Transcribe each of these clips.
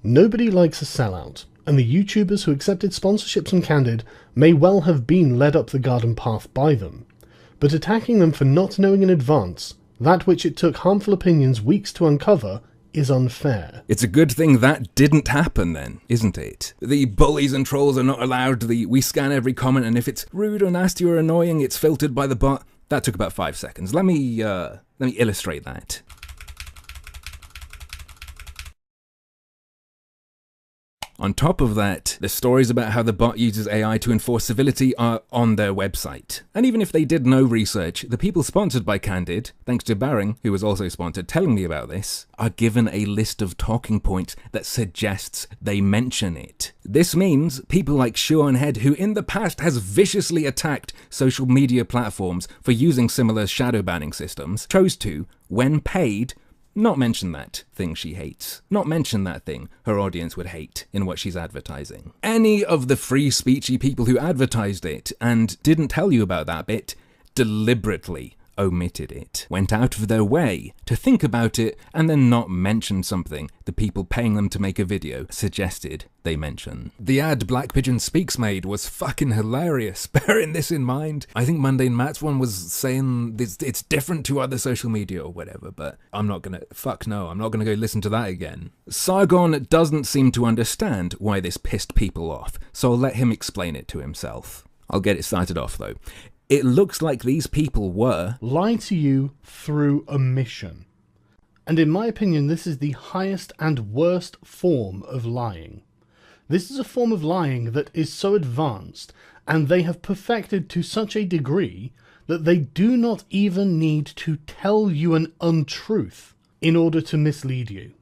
Nobody likes a sellout, and the YouTubers who accepted sponsorships from Candid may well have been led up the garden path by them. But attacking them for not knowing in advance that which it took harmful opinions weeks to uncover is unfair. It's a good thing that didn't happen then, isn't it? The bullies and trolls are not allowed, we scan every comment, and if it's rude or nasty or annoying, it's filtered by the bot. That took about 5 seconds. Let me illustrate that. On top of that, the stories about how the bot uses AI to enforce civility are on their website. And even if they did no research, the people sponsored by Candid, thanks to Baring, who was also sponsored telling me about this, are given a list of talking points that suggests they mention it. This means people like Sean Head, who in the past has viciously attacked social media platforms for using similar shadow banning systems, chose to, when paid, not mention that thing she hates. Not mention that thing her audience would hate in what she's advertising. Any of the free speechy people who advertised it and didn't tell you about that bit deliberately omitted it, went out of their way to think about it and then not mention something the people paying them to make a video suggested they mention. The ad Black Pigeon Speaks made was fucking hilarious, bearing this in mind. I think Mundane Matt's one was saying it's different to other social media or whatever, but I'm not gonna go listen to that again. Sargon doesn't seem to understand why this pissed people off, so I'll let him explain it to himself. I'll get it started off though. It looks like these people were lie to you through omission. And in my opinion, this is the highest and worst form of lying. This is a form of lying that is so advanced, and they have perfected to such a degree that they do not even need to tell you an untruth in order to mislead you.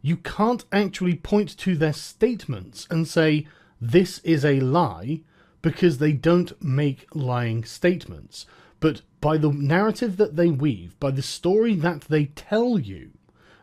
You can't actually point to their statements and say, this is a lie, because they don't make lying statements. But by the narrative that they weave, by the story that they tell you,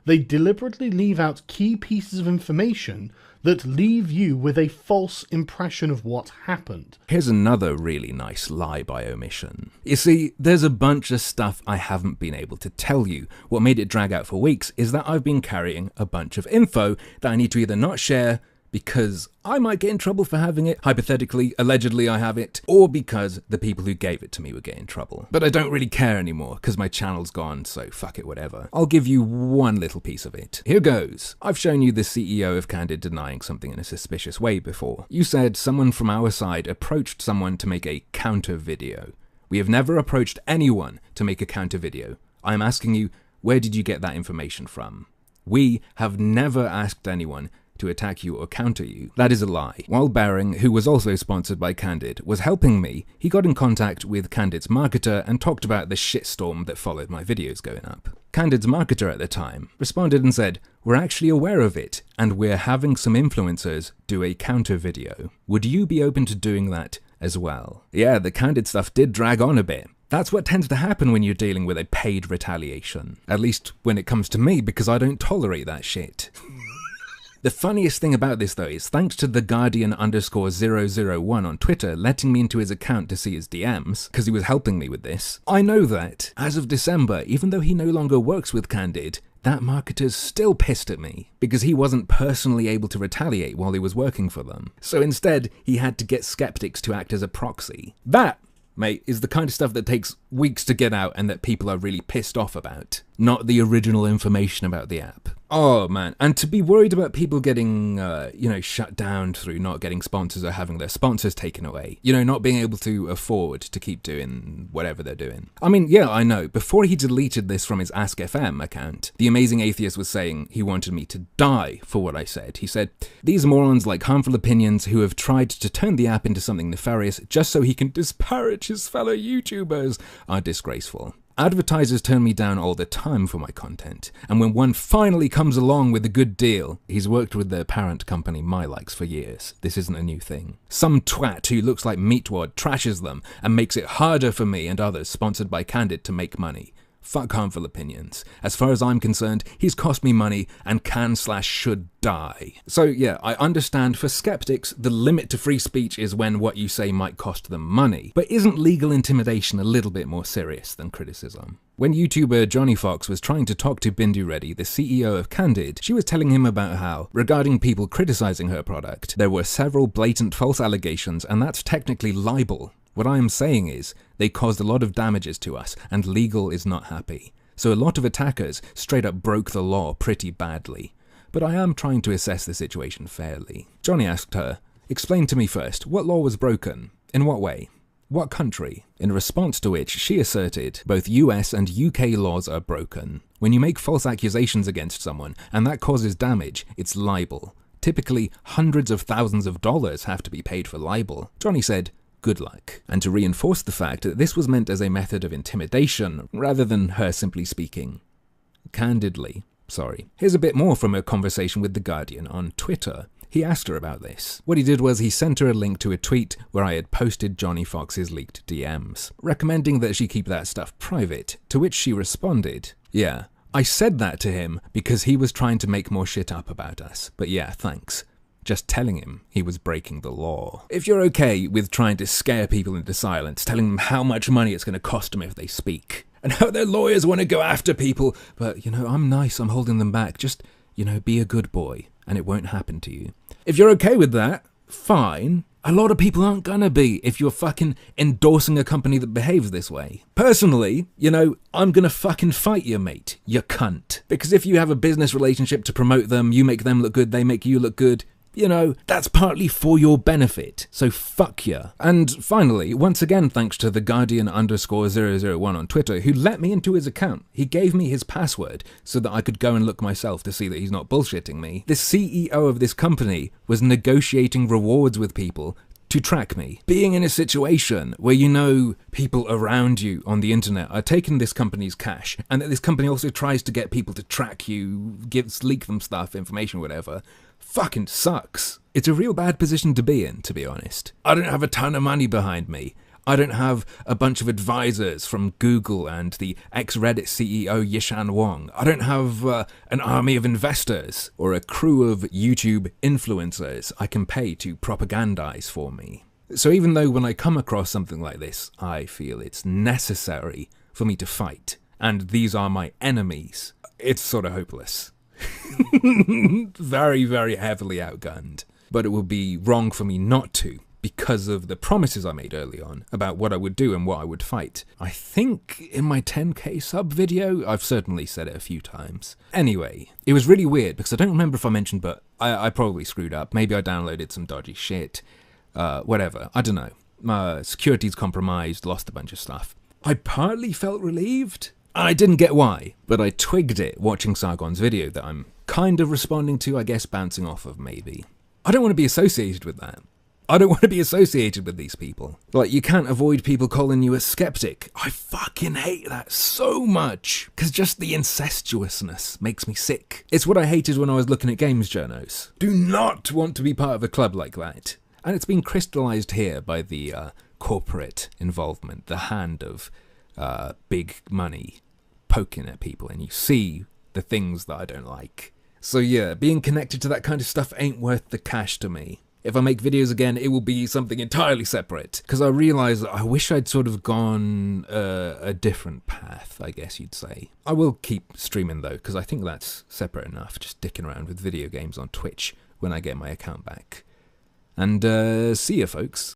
they deliberately leave out key pieces of information that leave you with a false impression of what happened. Here's another really nice lie by omission. You see, there's a bunch of stuff I haven't been able to tell you. What made it drag out for weeks is that I've been carrying a bunch of info that I need to either not share because I might get in trouble for having it, hypothetically, allegedly I have it, or because the people who gave it to me would get in trouble. But I don't really care anymore, because my channel's gone, so fuck it, whatever. I'll give you one little piece of it. Here goes. I've shown you the CEO of Candid denying something in a suspicious way before. You said someone from our side approached someone to make a counter video. We have never approached anyone to make a counter video. I'm asking you, where did you get that information from? We have never asked anyone to attack you or counter you. That is a lie. While Baring, who was also sponsored by Candid, was helping me, he got in contact with Candid's marketer and talked about the shitstorm that followed my videos going up. Candid's marketer at the time responded and said, "We're actually aware of it, and we're having some influencers do a counter video. Would you be open to doing that as well?" Yeah, the Candid stuff did drag on a bit. That's what tends to happen when you're dealing with a paid retaliation. At least when it comes to me, because I don't tolerate that shit. The funniest thing about this though is thanks to theguardian_001 on Twitter letting me into his account to see his DMs, because he was helping me with this, I know that, as of December, even though he no longer works with Candid, that marketer's still pissed at me, because he wasn't personally able to retaliate while he was working for them. So instead, he had to get skeptics to act as a proxy. That, mate, is the kind of stuff that takes weeks to get out and that people are really pissed off about. Not the original information about the app. Oh man, and to be worried about people getting, shut down through not getting sponsors or having their sponsors taken away. Not being able to afford to keep doing whatever they're doing. I mean, yeah, I know, before he deleted this from his AskFM account, the Amazing Atheist was saying he wanted me to die for what I said. He said, "These morons like harmful opinions who have tried to turn the app into something nefarious just so he can disparage his fellow YouTubers are disgraceful. Advertisers turn me down all the time for my content, and when one finally comes along with a good deal," he's worked with their parent company MyLikes for years. This isn't a new thing. "Some twat who looks like Meatwad trashes them and makes it harder for me and others sponsored by Candid to make money. Fuck harmful opinions. As far as I'm concerned, he's cost me money and can/should die. So yeah, I understand for skeptics, the limit to free speech is when what you say might cost them money. But isn't legal intimidation a little bit more serious than criticism? When YouTuber Johnny Fox was trying to talk to Bindu Reddy, the CEO of Candid, she was telling him about how, regarding people criticizing her product, there were several blatant false allegations and that's technically libel. What I am saying is, they caused a lot of damages to us, and legal is not happy. So a lot of attackers straight up broke the law pretty badly. But I am trying to assess the situation fairly. Johnny asked her, "Explain to me first, what law was broken? In what way? What country?" In response to which she asserted, both US and UK laws are broken. When you make false accusations against someone, and that causes damage, it's libel. Typically, hundreds of thousands of dollars have to be paid for libel. Johnny said, "Good luck." And to reinforce the fact that this was meant as a method of intimidation, rather than her simply speaking candidly. Sorry. Here's a bit more from a conversation with The Guardian on Twitter. He asked her about this. What he did was he sent her a link to a tweet where I had posted Johnny Fox's leaked DMs, recommending that she keep that stuff private, to which she responded, "Yeah, I said that to him because he was trying to make more shit up about us, but yeah, thanks." Just telling him he was breaking the law. If you're okay with trying to scare people into silence, telling them how much money it's going to cost them if they speak, and how their lawyers want to go after people, but, I'm nice, I'm holding them back, just, be a good boy, and it won't happen to you. If you're okay with that, fine. A lot of people aren't gonna be if you're fucking endorsing a company that behaves this way. Personally, I'm gonna fucking fight you, mate, you cunt. Because if you have a business relationship to promote them, you make them look good, they make you look good, that's partly for your benefit, so fuck ya. And finally, once again thanks to the Guardian_001 on Twitter, who let me into his account. He gave me his password so that I could go and look myself to see that he's not bullshitting me. The CEO of this company was negotiating rewards with people to track me. Being in a situation where people around you on the internet are taking this company's cash, and that this company also tries to get people to track you, leak them stuff, information, whatever, fucking sucks. It's a real bad position to be in, to be honest. I don't have a ton of money behind me. I don't have a bunch of advisors from Google and the ex-Reddit CEO Yishan Wong. I don't have an army of investors or a crew of YouTube influencers I can pay to propagandize for me. So even though when I come across something like this, I feel it's necessary for me to fight, and these are my enemies, it's sort of hopeless. Very, very heavily outgunned. But it would be wrong for me not to, because of the promises I made early on about what I would do and what I would fight. I think in my 10k sub video, I've certainly said it a few times. Anyway, it was really weird because I don't remember if I mentioned, but I probably screwed up. Maybe I downloaded some dodgy shit. Whatever, I don't know. My security's compromised, lost a bunch of stuff. I partly felt relieved. I didn't get why, but I twigged it watching Sargon's video that I'm kind of responding to, I guess bouncing off of maybe. I don't want to be associated with that. I don't want to be associated with these people. Like, you can't avoid people calling you a skeptic. I fucking hate that so much. Because just the incestuousness makes me sick. It's what I hated when I was looking at games journos. Do not want to be part of a club like that. And it's been crystallized here by the corporate involvement, the hand of big money poking at people, and you see the things that I don't like. So yeah, being connected to that kind of stuff ain't worth the cash to me. If I make videos again, it will be something entirely separate, because I realise that I wish I'd sort of gone a different path, I guess you'd say. I will keep streaming though, because I think that's separate enough, just dicking around with video games on Twitch when I get my account back. And see ya, folks.